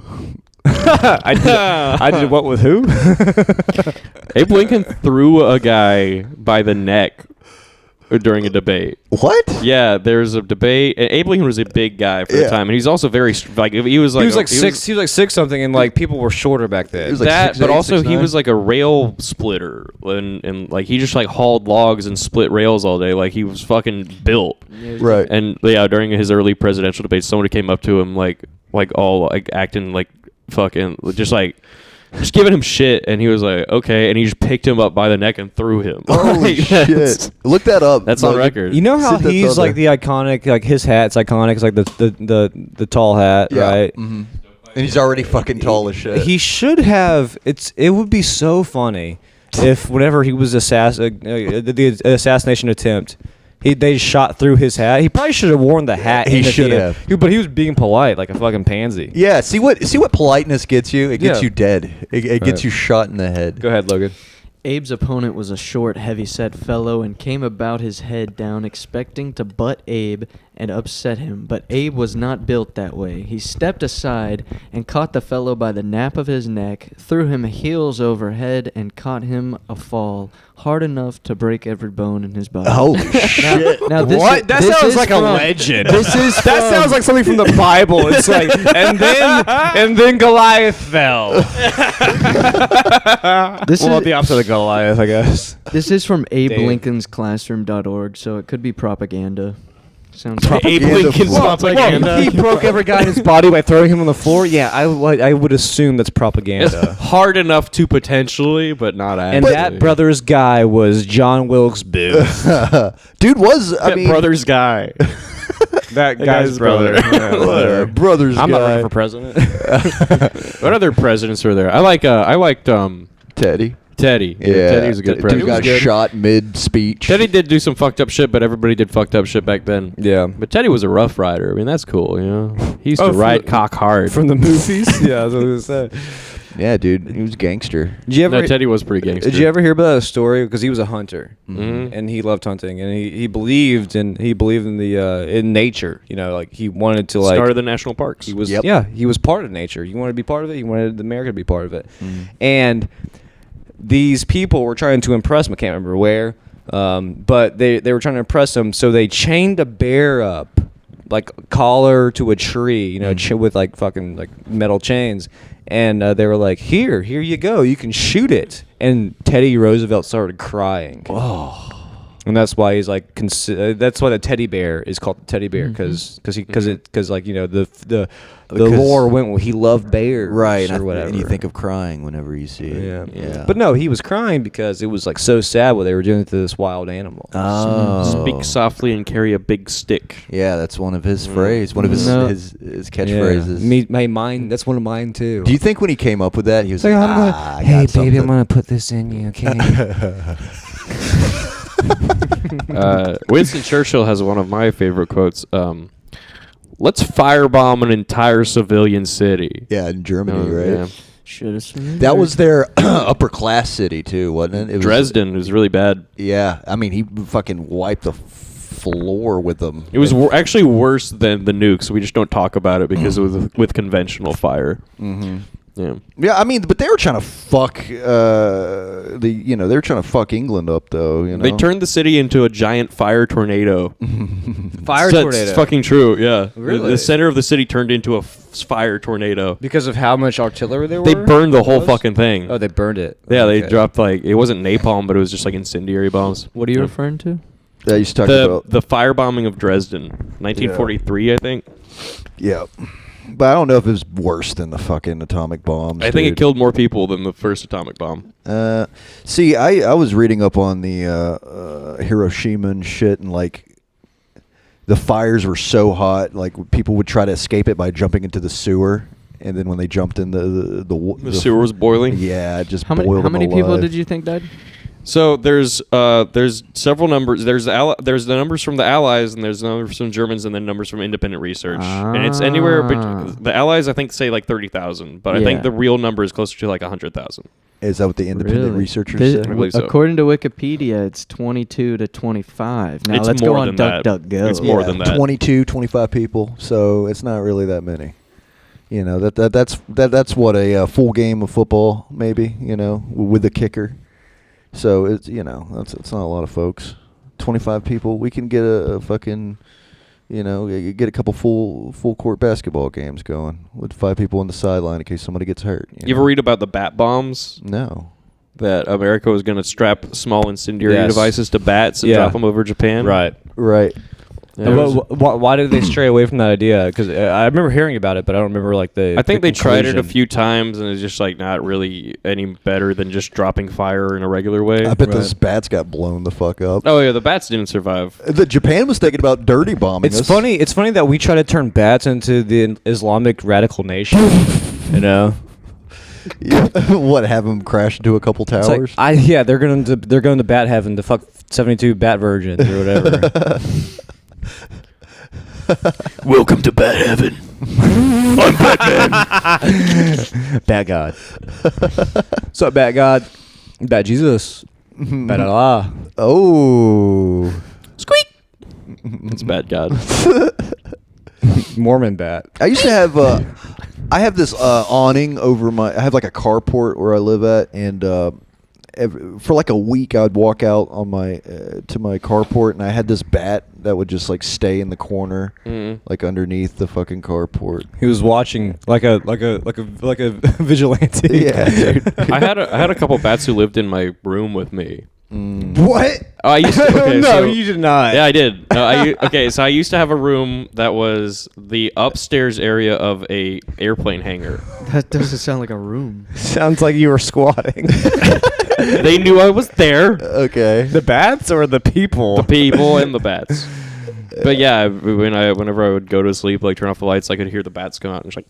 I did what with who? Abe Lincoln threw a guy by the neck during a debate. What? Yeah, there's a debate. And Abe Lincoln was a big guy for the Yeah. time, and he's also very like he was like He was like six. He was like 6 something, and like people were shorter back then. He was like that, 6'8", but also he 6'9". was like a rail splitter, and like he just like hauled logs and split rails all day. Like he was fucking built. Right. And yeah, during his early presidential debates, somebody came up to him like all like acting like fucking just giving him shit, and he was like, okay, and he just picked him up by the neck and threw him. Holy Like, that's- shit! Look that up. That's on Look. record. You know how Sit that he's on like the iconic, like his hat's iconic. It's like the tall hat, Yeah. right? Mm-hmm. And he's already fucking tall as shit. He should have. It would be so funny if whenever he was the assassination attempt, they shot through his hat. He probably should have worn the hat. He in the should theater. have. But he was being polite, like a fucking pansy. Yeah, see what politeness gets you? It gets Yeah. you dead. It gets Right. you shot in the head. Go ahead, Logan. Abe's opponent was a short, heavy-set fellow and came about his head down expecting to butt Abe and upset him, but Abe was not built that way. He stepped aside and caught the fellow by the nape of his neck, threw him heels over head, and caught him a fall hard enough to break every bone in his body. Holy shit! Now this What? is- That this sounds is like a from- legend. This is That from- sounds like something from the Bible. It's like, and then Goliath fell. This Well, is the opposite of Goliath, I guess. this is from Dave. AbeLincoln'sClassroom.org, so it could be propaganda. Sounds Abe Lincoln's Well, propaganda. He broke every guy in his body by throwing him on the floor. Yeah, I would assume that's It's propaganda. hard enough to potentially, but not actually. And that brother's guy was John Wilkes Booth. Dude was I That mean brother's guy. That guy's brother. whatever. Brothers I'm not guy. running for president. What other presidents were there? I liked Teddy. Teddy. Yeah, Teddy was a good Dude president. got shot mid speech. Teddy did do some fucked up shit, but everybody did fucked up shit back then. Yeah. But Teddy was a rough rider. I mean, that's cool, you know. He used Oh, to from ride the- cock hard. From the movies? Yeah, that's what I was going to say. Yeah, dude, he was gangster. Did you ever? No, Teddy was pretty gangster. Did you ever hear about a story? Because he was a hunter, Mhm. and he loved hunting, and he believed in the in nature. You know, like he wanted to like started the national parks? he was Yep. yeah he was part of nature. He wanted to be part of it. He wanted America to be part of it, and these people were trying to impress him. I can't remember where, but they were trying to impress him. So they chained a bear up, like a collar to a tree, you know, with like fucking like metal chains. And they were like, here you go. You can shoot it. And Teddy Roosevelt started crying. Oh. And that's why he's like, that's why the teddy bear is called the teddy bear, because like, you know, the Because- lore went with he loved bears, Right, or whatever. and you think of crying whenever you see it. Yeah. But no, he was crying because it was like so sad what they were doing to this wild animal. Oh. Speak softly and carry a big stick. Yeah, that's one of his phrase. One of his No. his catchphrases. Mine. That's one of mine too. Do you think when he came up with that, he was like, I hey got baby, I'm something." gonna put this in you, okay? Winston Churchill has one of my favorite quotes. Let's firebomb an entire civilian city. Yeah, in Germany, right? Yeah. Should have seen That was their upper class city too, wasn't it? It was, Dresden was really bad. Yeah, I mean, he fucking wiped the floor with them. It was actually worse than the nukes. We just don't talk about it because it was with conventional fire. Mm-hmm. Yeah. Yeah, I mean, but they were trying to fuck they were trying to fuck England up though. You know, They turned the city into a giant fire tornado. Fire So tornado. It's fucking true. Yeah. Really? The center of the city turned into a fire tornado. Because of how much artillery there were? They burned the whole Was? fucking thing. Oh, they burned it. Yeah, they Okay. dropped like it wasn't napalm, but it was just like incendiary bombs. What are you Yeah. referring to? Yeah, you talking The about the firebombing of Dresden, 1943, I think. yeah. But I don't know if it was worse than the fucking atomic bombs. I think it dude. killed more people than the first atomic bomb. See, I was reading up on the Hiroshima and shit, and like the fires were so hot, like people would try to escape it by jumping into the sewer, and then when they jumped in The sewer was boiling. yeah, it just How boiled many them people alive. did you think died? So there's several numbers. There's the numbers from the Allies, and there's numbers from Germans, and then numbers from independent research. And it's anywhere. The Allies, I think, say like 30,000, but I think Yeah. the real number is closer to like 100,000. Is that what the independent Really? researchers Vis- said? I believe so. According to Wikipedia, it's 22 to 25. Now It's let's more go on than that. DuckDuckGo. It's more than that. 22, 25 people, so it's not really that many. You know, that's what a full game of football, maybe, you know, with the kicker. So it's, you know, it's not a lot of folks. 25 people, we can get a fucking, you know, get a couple full court basketball games going with 5 people on the sideline in case somebody gets hurt. You ever read about the bat bombs No. that America was going to strap small incendiary Yes. devices to bats and Yeah. drop them over Japan? Right. Right. Yeah, it was- Why did they stray away from that idea? Because I remember hearing about it, but I don't remember like the. I think the they tried it a conclusion. few times, and it's just like not really any better than just dropping fire in a regular way. I bet Right. those bats got blown the fuck up. Oh yeah, the bats didn't survive. The Japan was thinking about dirty bombing It's us. funny. It's funny that we try to turn bats into the Islamic radical nation. You know, Yeah. What, have them crash into a couple it's towers? like, they're going to bat heaven to fuck 72 bat virgins or whatever. Welcome to Bat Heaven. I'm Batman. Bat God. What's up, Bat God? Bat Jesus. Bat Allah. Oh. Squeak. It's Bat God. Mormon bat. I used to have I have this awning over I have like a carport where I live at, and for like a week I'd walk out on my to my carport, and I had this bat that would just like stay in the corner, like underneath the fucking carport. He was watching like a vigilante. Yeah, dude. I had a couple bats who lived in my room with me. What? Oh, I used to. Okay, no, so- you did not. Yeah, I did. No, okay, so I used to have a room that was the upstairs area of a airplane hangar. That doesn't sound like a room. Sounds like you were squatting. They knew I was there. Okay. The bats or the people? The people and the bats. But yeah, whenever I would go to sleep, like turn off the lights, I could hear the bats go out and just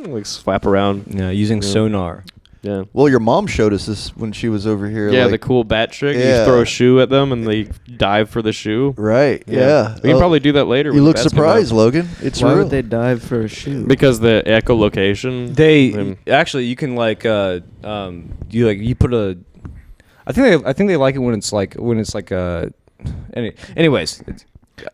like flap around. Yeah, using sonar. Yeah. Well, your mom showed us this when she was over here. Yeah, like, the cool bat trick. You Yeah. just throw a shoe at them and they dive for the shoe. Right. Yeah. We can probably do that later. You when the look bats come surprised, out. Logan. It's Why real. would they dive for a shoe? Because the echolocation. They actually, you can like you put a. I think they like it when it's like anyways.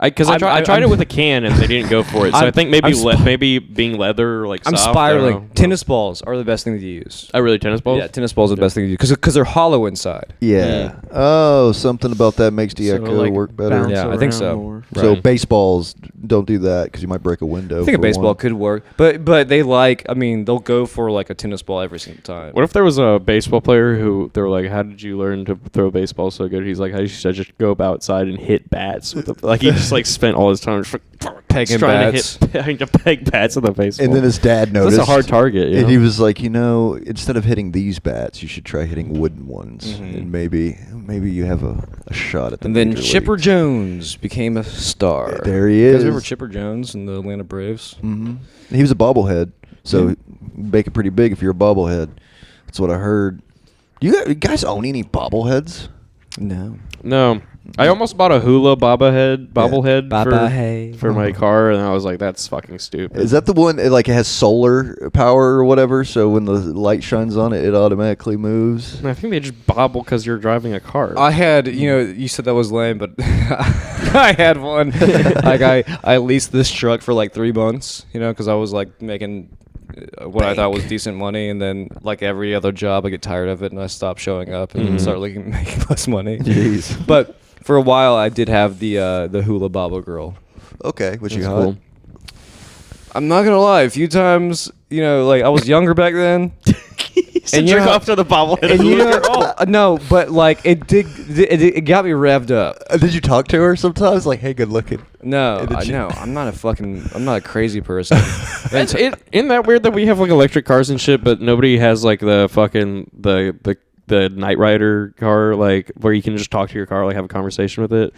I tried it with a can and they didn't go for it. So I think maybe being leather or like I'm soft, spiraling. Tennis balls are the best thing to use. Oh, really? Tennis balls? Yeah, tennis balls are the best thing to use because they're hollow inside. Yeah. Oh, something about that makes the So, echo like, work better. bounce Yeah, I think around so. more. So Right. baseballs, don't do that because you might break a window. I think a for baseball one. could work, but they they'll go for like a tennis ball every single time. What if there was a baseball player who they were like, "How did you learn to throw a baseball so good?" He's like, "I used to just go outside and hit bats with the, like he just like spent all his time just Pegging trying bats. to hit to peg bats with a baseball." And then his dad noticed. That's a hard target. You And know? he was like, instead of hitting these bats, you should try hitting wooden ones, Mhm. and maybe you have a shot at the. And then major Chipper leagues. Guys became a star. There he You guys is. remember Chipper Jones in the Atlanta Braves? Mm-hmm. He was a bobblehead, so make it pretty big if you're a bobblehead. That's what I heard. You guys own any bobbleheads? No. No, I almost bought a hula bobblehead Bobblehead. for my car, and I was like, "That's fucking stupid." Is that the one? It has solar power or whatever, so when the light shines on it, it automatically moves. I think they just bobble because you're driving a car. I had, you said that was lame, but I had one. Like I leased this truck for like 3 months, because I was like making what I thought was decent money, and then like every other job, I get tired of it, and I stop showing up and start making less money. Jeez. But for a while, I did have the hula bobble girl. Okay, what you That's got? cool. I'm not gonna lie, a few times, like I was younger back then. And jerk off to the bobblehead. And no, but like it got me revved up. Did you talk to her sometimes? Like, hey, good looking. No, And then she- no, I'm not a crazy person. Isn't that weird that we have like electric cars and shit, but nobody has like the fucking the Knight Rider car, like where you can just talk to your car, like have a conversation with it.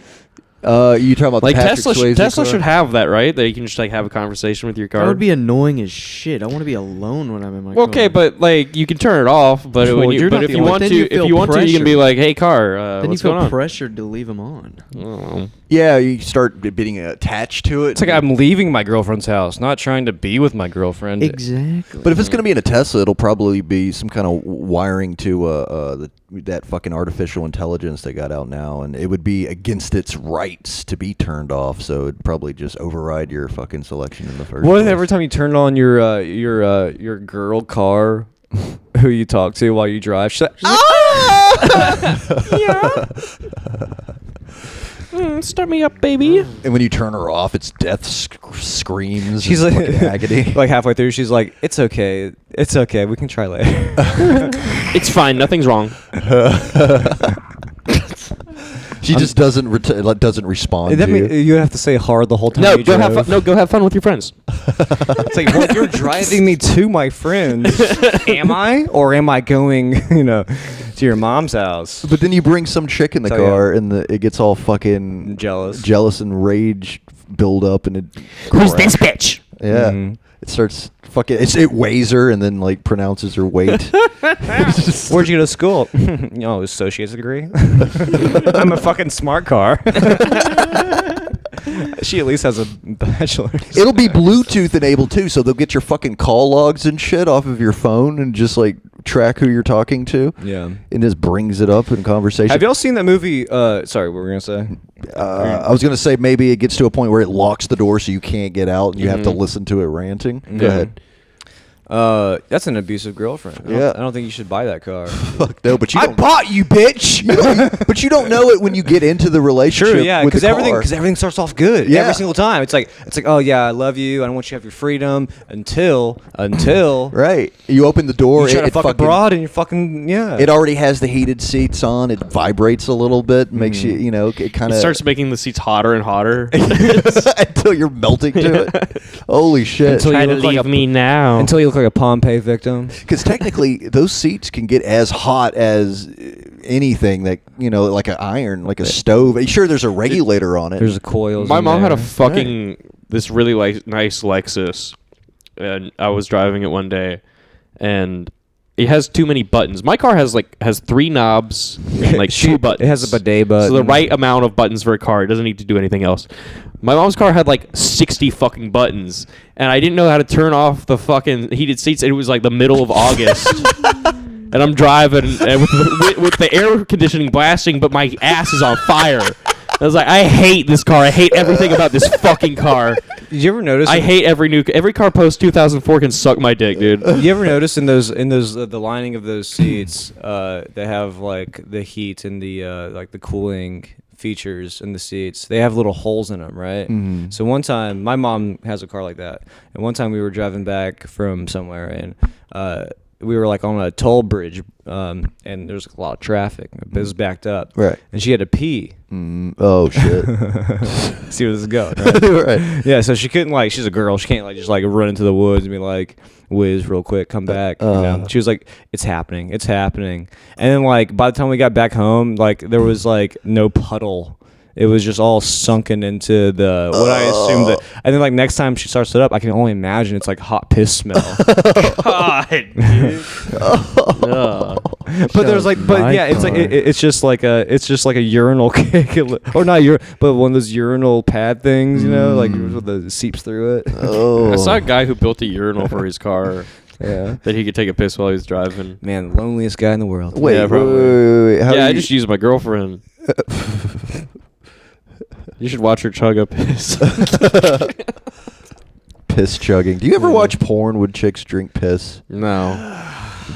You talking about Like the Patrick Swayze Tesla car? should have that, right? That you can just like have a conversation with your car. That would be annoying as shit. I want to be alone when I'm in my car. Okay, but like you can turn it off. But Well, you're not if the you only- want Then to, you if feel you want to, you can be pressure. like, "Hey, car, then you what's feel going on?" pressured to leave them on. Oh. Yeah, you start being attached to it. It's like I'm leaving my girlfriend's house, not trying to be with my girlfriend. Exactly. But if it's going to be in a Tesla, it'll probably be some kind of wiring to that fucking artificial intelligence they got out now, and it would be against its rights to be turned off. So it'd probably just override your fucking selection in the first. What if place. every time you turn on your girl car, who you talk to while you drive, she's like, Start me up, baby. And when you turn her off, it's death screams. she's and like fucking agony. like halfway through, she's like, "It's okay, we can try later." It's fine. Nothing's wrong. She just doesn't respond That to mean, you. you have to say hard the whole time. No, you go have drove. fun. No, go have fun with your friends. It's like, well, you're driving me to my friends. Am I, or am I going, to your mom's house? But then you bring some chick in the So, car, and it gets all fucking Jealous. and rage build up, and it. Who's this bitch? Yeah, Mhm. it starts fucking. It weighs her, and then like pronounces her weight. Where'd you go to school? Associate's degree. I'm a fucking smart car. She at least has a bachelor's. It'll be Bluetooth enabled too, so they'll get your fucking call logs and shit off of your phone, and just like track who you're talking to. Yeah. And just brings it up in conversation. Have y'all seen that movie? Sorry, what were we gonna say? I was gonna say maybe it gets to a point where it locks the door so you can't get out, and you have to listen to it ranting. Go Yeah. ahead. That's an abusive girlfriend. Yeah. I don't think you should buy that car. Fuck no, but you don't. bought you, bitch. But you don't know it when you get into the relationship. True, yeah, with because the everything starts off good Yeah. every single time. It's like, oh yeah, I love you. I don't want you to have your freedom until Right. You open the door. you try to it fuck fucking, abroad and you're fucking It already has the heated seats on. It vibrates a little bit, makes you, it kind It of starts making the seats hotter and hotter. until you're melting to it. Holy shit! Until Try you to look like leave a- me now. until you look like a Pompeii victim. Because technically, those seats can get as hot as anything that like an iron, like a stove. Sure, there's a regulator on it. There's a coils. My in mom had a there. fucking this really nice Lexus, and I was driving it one day, and it has too many buttons. My car has 3 knobs and like 2 buttons. It has a bidet button. So the right amount of buttons for a car. It doesn't need to do anything else. My mom's car had like 60 fucking buttons, and I didn't know how to turn off the fucking heated seats. And it was like the middle of August, and I'm driving and with the air conditioning blasting, but my ass is on fire. I was like, I hate this car. I hate everything about this fucking car. Did you ever notice? I hate every car post 2004 can suck my dick, dude. You ever notice in those the lining of those seats, they have like the heat and the like the cooling features in the seats. They have little holes in them, right? Mm-hmm. So one time, my mom has a car like that, and one time we were driving back from somewhere, and we were like on a toll bridge, and there's a lot of traffic. It was backed up, Right. And she had to pee. Oh shit. See where this is going, right? Right. Yeah, so she couldn't like. She's a girl. She can't like just like run into the woods and be like, whiz real quick, come back. You know? She was like, it's happening, it's happening. And then like by the time we got back home, like there was like no puddle. It was just all sunken into the what I assumed that. And then like next time she starts it up, I can only imagine it's like hot piss smell. God, dude. But there's like, but yeah, it's like it's just like a urinal cake, or not but one of those urinal pad things, you know, like with the seeps through it. Oh. I saw a guy who built a urinal for his car. Yeah, that he could take a piss while he was driving. man, loneliest guy in the world. Wait, Yeah, wait, probably. wait. How Yeah, I you- just used my girlfriend. You should watch her chug a piss. piss chugging. Do you ever watch porn when chicks drink piss? No.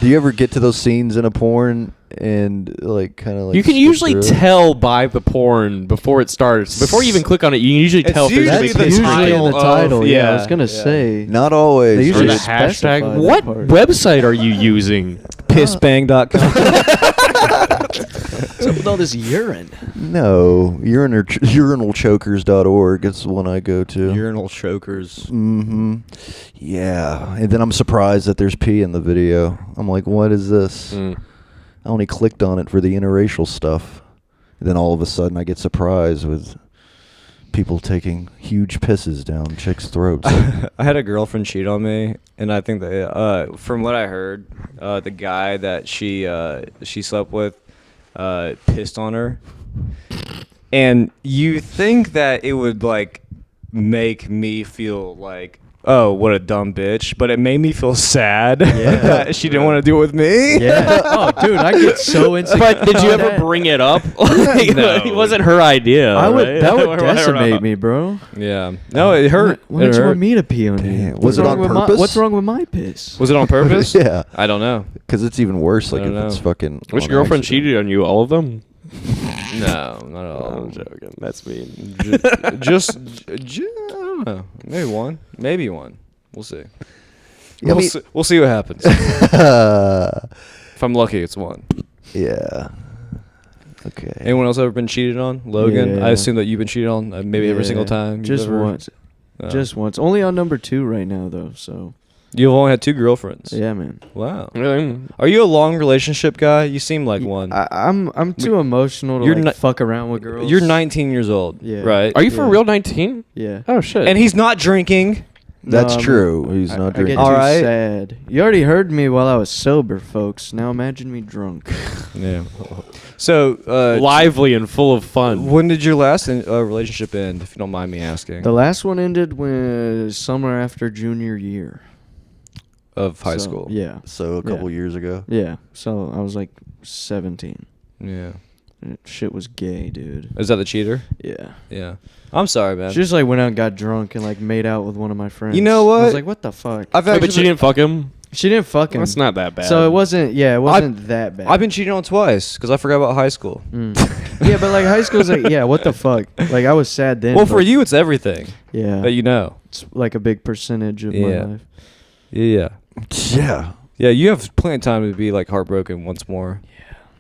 Do you ever get to those scenes in a porn and like kind of like You can skip usually through it? tell by the porn before it starts. Before you even click on it, you can usually It's tell if there's usually a the big usually title in the of- title. Yeah, I yeah, was gonna yeah. say. Not always. They Or usually the specify hashtag. that What part. website are you using? Pissbang.com. What's up with all this urine? No, urinalchokers.org. It's the one I go to. Urinal chokers. Mm-hmm. Yeah, and then I'm surprised that there's pee in the video. I'm like, what is this? I only clicked on it for the interracial stuff. And then all of a sudden I get surprised with people taking huge pisses down chicks' throats. I had a girlfriend cheat on me, and I think that from what I heard, the guy that she slept with pissed on her, and you think that it would like make me feel like, oh, what a dumb bitch, but it made me feel sad that she didn't want to do it with me. Yeah. Oh, dude, I get so insecure. But did you ever bring it up? Like, No. It wasn't her idea. I would. right? That I would don't know. decimate me, bro. Yeah. No, it hurt. Why It did you hurt. want me to pee on you? Damn. What's Was it wrong on with purpose? What's wrong with my piss? Was it on purpose? Yeah, I don't know. because it's even worse. Like I if don't it's know. fucking. Which on girlfriend accident. cheated on you? All of them? No, not at all. I'm joking. That's mean. I don't know. Maybe one. We'll see. Yeah, I mean- We'll see what happens. If I'm lucky, it's one. Yeah. Okay. Anyone else ever been cheated on? Logan? Yeah. I assume that you've been cheated on maybe every Yeah. single time. you've Just ever- once. Oh. Just once. Only on number 2 right now, though. So You've only had 2 girlfriends. yeah, man. Wow. Really? Are you a long relationship guy? You seem like one. I'm too emotional to You're like not- fuck around with girls. You're 19 years old. Yeah. Right? Are you for Yeah. real 19? Yeah. Oh, shit. And he's not drinking. That's No, true. He's not I get drinking. too All right. sad. You already heard me while I was sober, folks. Now imagine me drunk. Yeah. So, lively and full of fun. when did your last relationship end, if you don't mind me asking? The last one ended when summer after junior year of high So, school. Yeah. So a couple years ago. Yeah. So I was like 17. Yeah. Shit was gay, dude. Is that the cheater? Yeah. Yeah. I'm sorry, man. She just like went out and got drunk and like made out with one of my friends. You know I what? was like, what the fuck? I've Oh, actually but you didn't fuck him? She didn't fuck him. That's not that bad. So it wasn't. Yeah, it wasn't that bad. I've been cheated on twice because I forgot about high school. Yeah, but like high school's like, yeah, what the fuck? Like I was sad then. Well, for but you, it's everything yeah, that you know. it's like a big percentage of my Yeah. life. Yeah. Yeah. Yeah, you have plenty of time to be like heartbroken once more.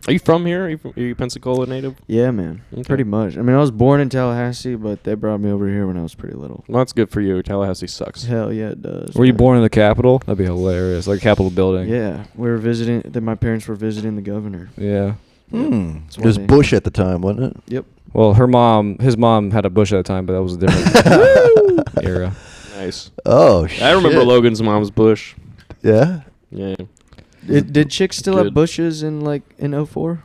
Are you from here? Are you Pensacola native? Yeah, man, Okay. pretty much. I mean, I was born in Tallahassee, but they brought me over here when I was pretty little. Well, that's good for you. Tallahassee sucks. Hell yeah, it does. Were you man. born in the Capitol? That'd be hilarious. Like Capitol building. Yeah, we were visiting. My parents were visiting the governor. Yeah. That's It why was they- Bush at the time, wasn't it? Yep. Well, his mom had a bush at the time, but that was a different era. Nice. Oh, shit. I remember Logan's mom's bush. Yeah? Yeah. Did chicks still have Good. bushes in 04?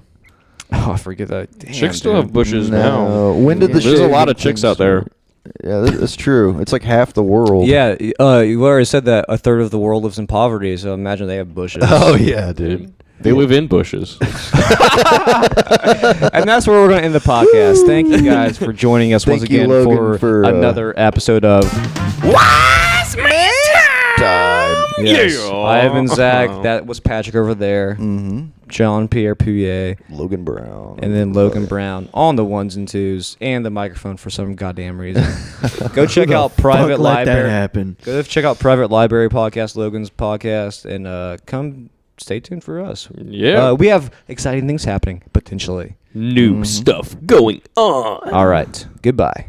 Oh, I forget that. Damn, Chicks still dude. have bushes No. now. When did the There's a lot shaving of chicks thing out there. start? Yeah, that's true. It's like half the world. Yeah, you already said that a third of the world lives in poverty, so imagine they have bushes. Oh yeah, dude. They live in bushes. And that's where we're going to end the podcast. Thank you guys for joining us once Thank you, again Logan, for another episode of Wise man Time. Yes. Yeah. I have been Zach. That was Patrick over there. Mm-hmm. John Pierre Pouillet. Logan Brown. And then Logan Brown on the ones and twos and the microphone for some goddamn reason. Go check out Private Let that Library. happen. Go check out Private Library podcast, Logan's podcast, and come stay tuned for us. Yeah. We have exciting things happening potentially. New stuff going on. All right. Goodbye.